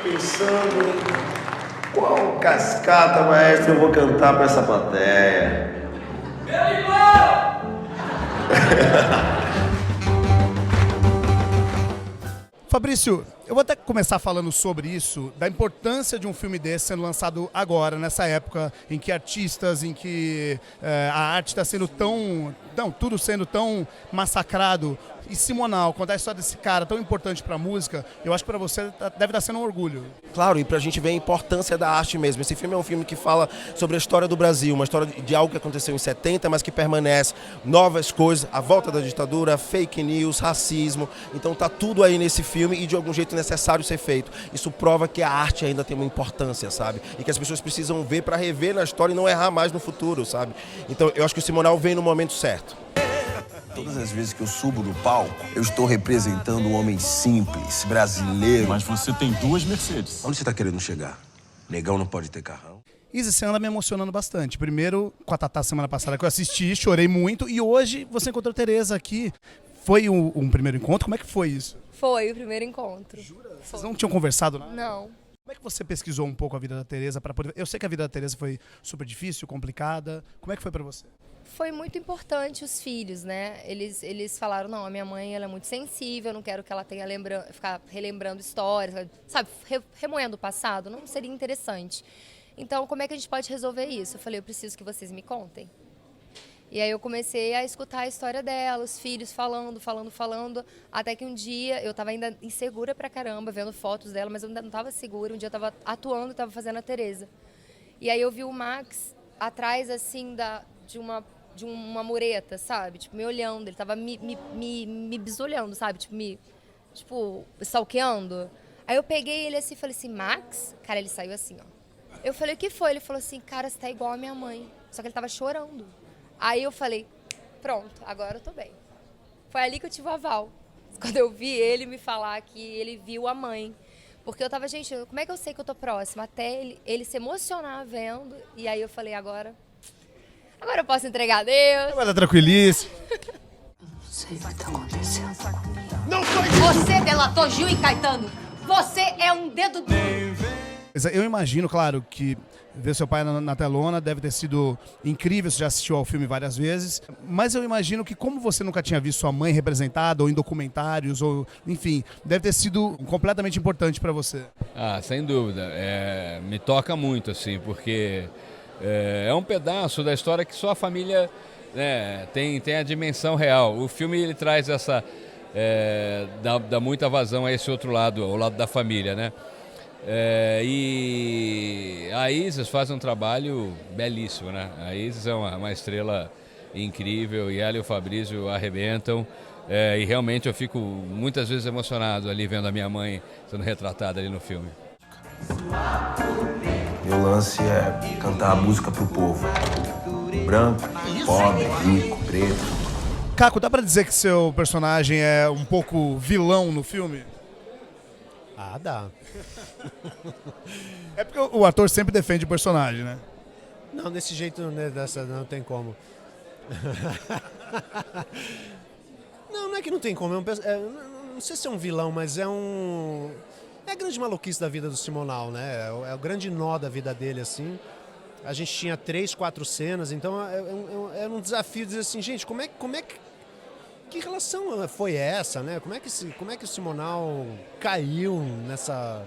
Pensando qual cascata maestra eu vou cantar pra essa plateia. Fabrício, eu vou até começar falando sobre isso, da importância de um filme desse sendo lançado agora, nessa época em que artistas, em que a arte está sendo tão... Não, tudo sendo tão massacrado. E Simonal, contar a história desse cara tão importante para a música, eu acho que para você deve estar sendo um orgulho. Claro, e pra gente ver a importância da arte mesmo. Esse filme é um filme que fala sobre a história do Brasil, uma história de algo que aconteceu em 70, mas que permanece, novas coisas, a volta da ditadura, fake news, racismo. Então tá tudo aí nesse filme e de algum jeito necessário ser feito. Isso prova que a arte ainda tem uma importância, sabe? E que as pessoas precisam ver para rever na história e não errar mais no futuro, sabe? Então eu acho que o Simonal vem no momento certo. Todas as vezes que eu subo no palco, eu estou representando um homem simples, brasileiro. Mas você tem duas Mercedes. Onde você está querendo chegar? Negão não pode ter carrão? Isa, você anda me emocionando bastante. Primeiro, com a Tatá semana passada que eu assisti, chorei muito. E hoje você encontrou Tereza aqui. Foi um primeiro encontro? Como é que foi isso? Foi o primeiro encontro. Jura? Vocês não tinham conversado nada? Não. Como é que você pesquisou um pouco a vida da Tereza para poder... Eu sei que a vida da Tereza foi super difícil, complicada. Como é que foi para você? Foi muito importante os filhos, né? Eles falaram, não, a minha mãe ela é muito sensível, eu não quero que ela tenha ficar relembrando histórias, sabe, remoendo o passado, não seria interessante. Então, como é que a gente pode resolver isso? Eu falei, eu preciso que vocês me contem. E aí eu comecei a escutar a história dela, os filhos falando, até que um dia eu estava ainda insegura pra caramba, vendo fotos dela, mas eu ainda não estava segura. Um dia eu estava atuando, estava fazendo a Tereza. E aí eu vi o Max atrás, assim, de uma mureta, sabe? Tipo, me olhando, ele tava me bisolhando, sabe? Tipo, stalkeando. Aí eu peguei ele assim e falei assim, Max? Cara, ele saiu assim, ó. Eu falei, o que foi? Ele falou assim, cara, você tá igual a minha mãe. Só que ele tava chorando. Aí eu falei, pronto, agora eu tô bem. Foi ali que eu tive o aval. Quando eu vi ele me falar que ele viu a mãe. Porque eu tava, gente, como é que eu sei que eu tô próxima? Até ele se emocionar vendo. E aí eu falei, agora eu posso entregar a Deus. Vai dar tranquilice. Não sei o que tá acontecendo. Não foi isso! Você delatou Gil e Caetano. Você é um dedo duro. Eu imagino, claro, que ver seu pai na telona deve ter sido incrível, você já assistiu ao filme várias vezes, mas eu imagino que como você nunca tinha visto sua mãe representada, ou em documentários, ou enfim, deve ter sido completamente importante para você. Ah, sem dúvida. Me toca muito, assim, porque é um pedaço da história que só a família, né, tem a dimensão real. O filme ele traz essa... dá muita vazão a esse outro lado, ao lado da família, né? E a Isis faz um trabalho belíssimo, né? A Isis é uma estrela incrível e ela e o Fabrício arrebentam. E realmente eu fico muitas vezes emocionado ali vendo a minha mãe sendo retratada ali no filme. Meu lance é cantar a música pro povo. Branco, pobre, rico, preto. Caco, dá pra dizer que seu personagem é um pouco vilão no filme? Ah, dá. É porque o ator sempre defende o personagem, né? Não, desse jeito, né, não tem como. Não é que não tem como. Não sei se é um vilão, mas é a grande maluquice da vida do Simonal, né? É o grande nó da vida dele, assim. A gente tinha 3, 4 cenas, então era um desafio dizer assim, gente, como é que relação foi essa, né? Como é que o Simonal caiu nessa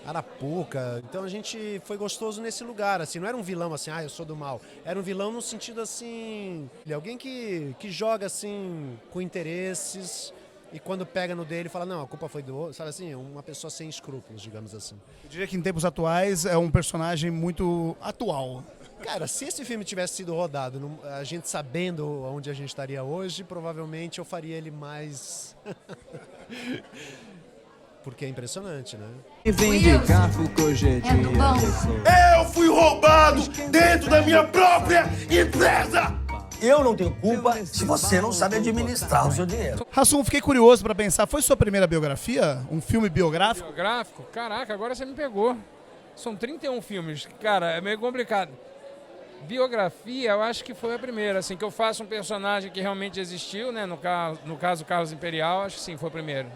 arapuca? Então a gente foi gostoso nesse lugar, assim, não era um vilão assim, eu sou do mal. Era um vilão no sentido assim, alguém que joga assim com interesses e quando pega no dele fala, não, a culpa foi do outro, sabe assim, uma pessoa sem escrúpulos, digamos assim. Eu diria que em tempos atuais é um personagem muito atual. Cara, se esse filme tivesse sido rodado, a gente sabendo onde a gente estaria hoje, provavelmente eu faria ele mais... Porque é impressionante, né? Eu fui roubado dentro da minha própria empresa! Eu não tenho culpa se você não sabe administrar o seu dinheiro. Hassum, fiquei curioso para pensar, foi sua primeira biografia? Um filme biográfico? Biográfico? Caraca, agora você me pegou. São 31 filmes, cara, é meio complicado. Biografia, eu acho que foi a primeira, assim, que eu faço um personagem que realmente existiu, né? No caso, Carlos Imperial, acho que sim, foi o primeiro.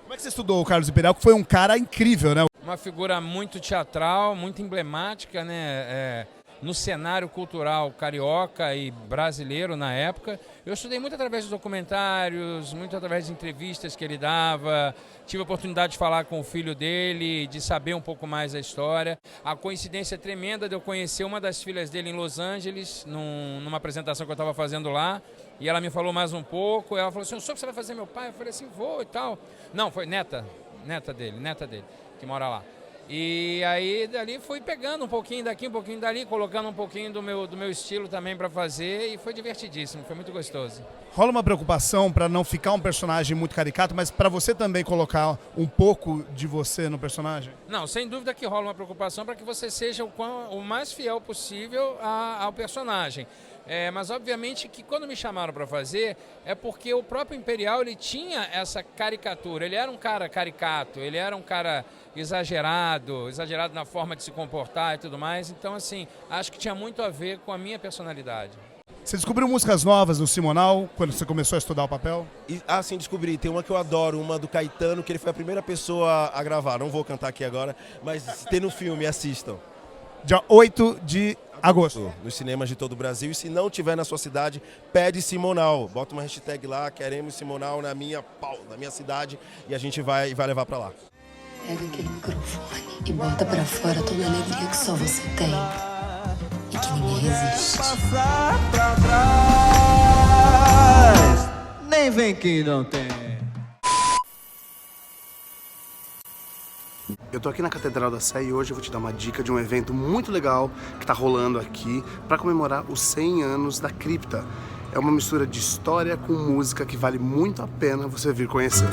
Como é que você estudou o Carlos Imperial, que foi um cara incrível, né? uma figura muito teatral, muito emblemática, né? No cenário cultural carioca e brasileiro na época. Eu estudei muito através de documentários, muito através de entrevistas que ele dava. Tive a oportunidade de falar com o filho dele, de saber um pouco mais da história. A coincidência tremenda de eu conhecer uma das filhas dele em Los Angeles, numa apresentação que eu estava fazendo lá. E ela me falou mais um pouco. Ela falou assim, eu soube que você vai fazer meu pai? Eu falei assim, vou e tal. Não, foi neta dele, que mora lá. E aí dali fui pegando um pouquinho daqui, um pouquinho dali, colocando um pouquinho do meu estilo também para fazer e foi divertidíssimo, foi muito gostoso. Rola uma preocupação para não ficar um personagem muito caricato, mas para você também colocar um pouco de você no personagem? Não, sem dúvida que rola uma preocupação para que você seja o mais fiel possível ao personagem. Mas obviamente que quando me chamaram para fazer é porque o próprio Imperial ele tinha essa caricatura, ele era um cara caricato, ele era um cara exagerado na forma de se comportar e tudo mais, então assim, acho que tinha muito a ver com a minha personalidade. Você descobriu músicas novas no Simonal quando você começou a estudar o papel? Sim, descobri. Tem uma que eu adoro, uma do Caetano, que ele foi a primeira pessoa a gravar, não vou cantar aqui agora, mas tem no filme, assistam. Dia 8 de agosto. Nos cinemas de todo o Brasil. E se não tiver na sua cidade, pede Simonal. Bota uma hashtag lá, queremos Simonal na minha cidade e a gente vai levar pra lá. Pega aquele microfone e bota pra fora toda a alegria que só você tem e que ninguém resiste. Passar pra trás, nem vem que não tem. Eu tô aqui na Catedral da Sé e hoje eu vou te dar uma dica de um evento muito legal que tá rolando aqui para comemorar os 100 anos da Cripta. É uma mistura de história com música que vale muito a pena você vir conhecer.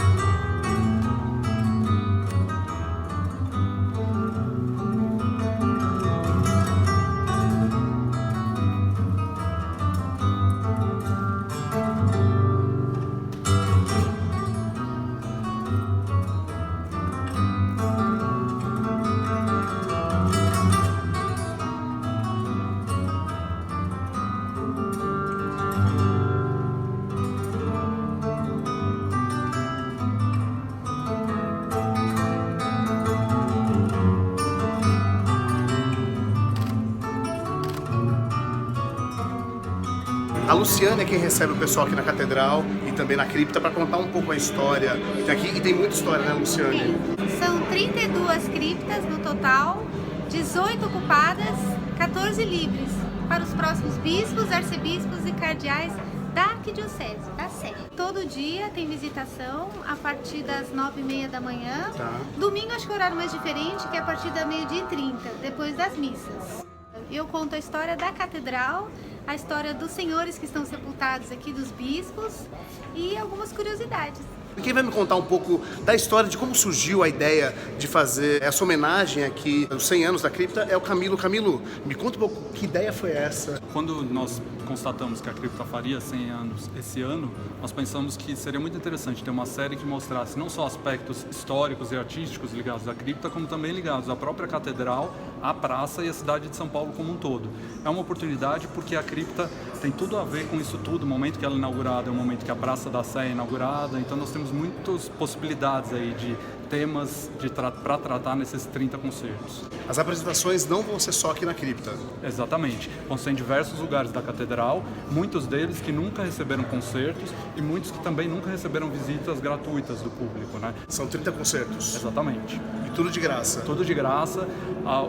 A Luciane é quem recebe o pessoal aqui na Catedral e também na Cripta para contar um pouco a história aqui. E tem muita história, né, Luciane? Sim. São 32 criptas no total, 18 ocupadas, 14 livres para os próximos bispos, arcebispos e cardeais da Arquidiocese, da Sé. Todo dia tem visitação a partir das 9h30 da manhã. Tá. Domingo acho que é o horário mais diferente, que é a partir da 12h30, depois das missas. Eu conto a história da Catedral, a história dos senhores que estão sepultados aqui, dos bispos e algumas curiosidades. Quem vai me contar um pouco da história de como surgiu a ideia de fazer essa homenagem aqui aos 100 anos da Cripta é o Camilo. Camilo, me conta um pouco, que ideia foi essa? Quando nós constatamos que a Cripta faria 100 anos esse ano, nós pensamos que seria muito interessante ter uma série que mostrasse não só aspectos históricos e artísticos ligados à Cripta, como também ligados à própria Catedral, à praça e à cidade de São Paulo como um todo. É uma oportunidade porque a Cripta tem tudo a ver com isso tudo. O momento que ela é inaugurada é o momento que a Praça da Sé é inaugurada, então nós temos muitas possibilidades aí de temas para tratar nesses 30 concertos. As apresentações não vão ser só aqui na Cripta. Exatamente. Vão ser em diversos lugares da Catedral, muitos deles que nunca receberam concertos e muitos que também nunca receberam visitas gratuitas do público, né? São 30 concertos. Exatamente. E tudo de graça. Tudo de graça.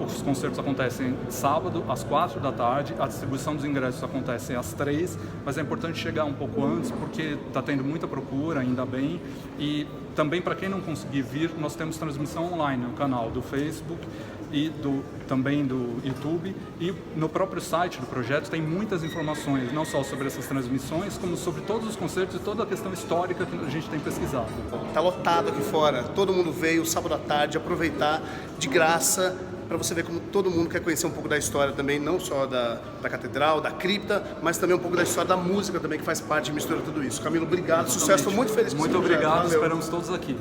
Os concertos acontecem sábado, às 4 da tarde, a distribuição dos ingressos acontece às 3, mas é importante chegar um pouco antes porque está tendo muita procura, ainda bem, e também para quem não conseguir vir, nós temos transmissão online no canal do Facebook e também do YouTube, e no próprio site do projeto tem muitas informações, não só sobre essas transmissões, como sobre todos os concertos e toda a questão histórica que a gente tem pesquisado. Está lotado aqui fora, todo mundo veio sábado à tarde aproveitar de graça, para você ver como todo mundo quer conhecer um pouco da história também, não só da Catedral, da Cripta, mas também um pouco da história da música também, que faz parte e mistura tudo isso. Camilo, obrigado, sucesso, estou muito feliz com Muito obrigado, projeto. esperamos todos aqui.